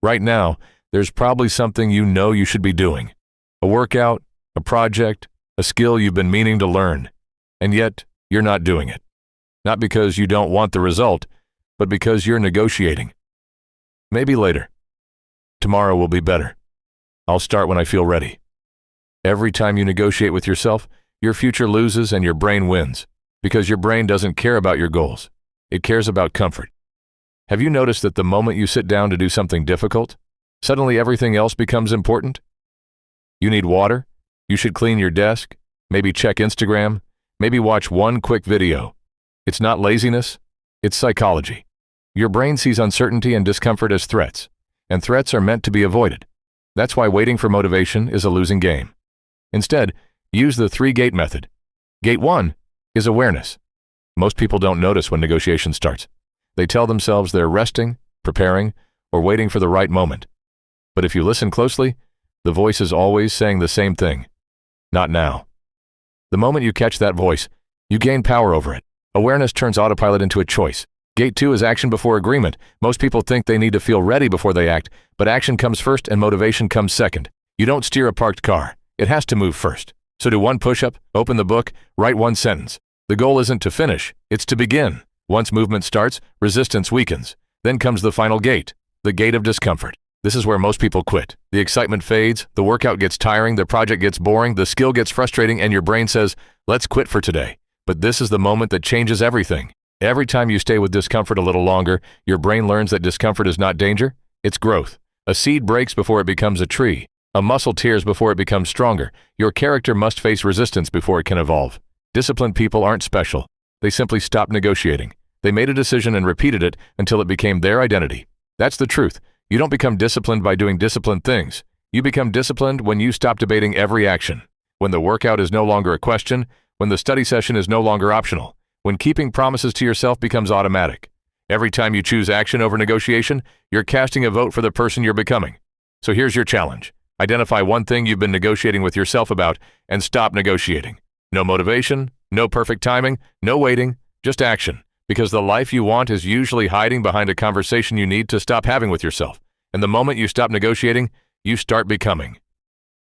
Right now, there's probably something you know you should be doing. A workout, a project, a skill you've been meaning to learn. And yet, you're not doing it. Not because you don't want the result, but because you're negotiating. Maybe later. Tomorrow will be better. I'll start when I feel ready. Every time you negotiate with yourself, your future loses and your brain wins, because your brain doesn't care about your goals. It cares about comfort. Have you noticed that the moment you sit down to do something difficult, suddenly everything else becomes important? You need water? You should clean your desk, maybe check Instagram, maybe watch one quick video. It's not laziness, it's psychology. Your brain sees uncertainty and discomfort as threats, and threats are meant to be avoided. That's why waiting for motivation is a losing game. Instead, use the 3-gate method. Gate 1 is awareness. Most people don't notice when negotiation starts. They tell themselves they're resting, preparing, or waiting for the right moment. But if you listen closely, the voice is always saying the same thing. Not now. The moment you catch that voice, you gain power over it. Awareness turns autopilot into a choice. Gate 2 is action before agreement. Most people think they need to feel ready before they act, but action comes first and motivation comes second. You don't steer a parked car. It has to move first. So do one push-up, open the book, write one sentence. The goal isn't to finish, it's to begin. Once movement starts, resistance weakens. Then comes the final gate, the gate of discomfort. This is where most people quit. The excitement fades, the workout gets tiring, the project gets boring, the skill gets frustrating, and your brain says, let's quit for today. But this is the moment that changes everything. Every time you stay with discomfort a little longer, your brain learns that discomfort is not danger, it's growth. A seed breaks before it becomes a tree. A muscle tears before it becomes stronger. Your character must face resistance before it can evolve. Disciplined people aren't special. They simply stopped negotiating. They made a decision and repeated it until it became their identity. That's the truth. You don't become disciplined by doing disciplined things. You become disciplined when you stop debating every action. When the workout is no longer a question, when the study session is no longer optional, when keeping promises to yourself becomes automatic. Every time you choose action over negotiation, you're casting a vote for the person you're becoming. So here's your challenge. Identify one thing you've been negotiating with yourself about and stop negotiating. No motivation, no perfect timing, no waiting, just action. Because the life you want is usually hiding behind a conversation you need to stop having with yourself. And the moment you stop negotiating, you start becoming.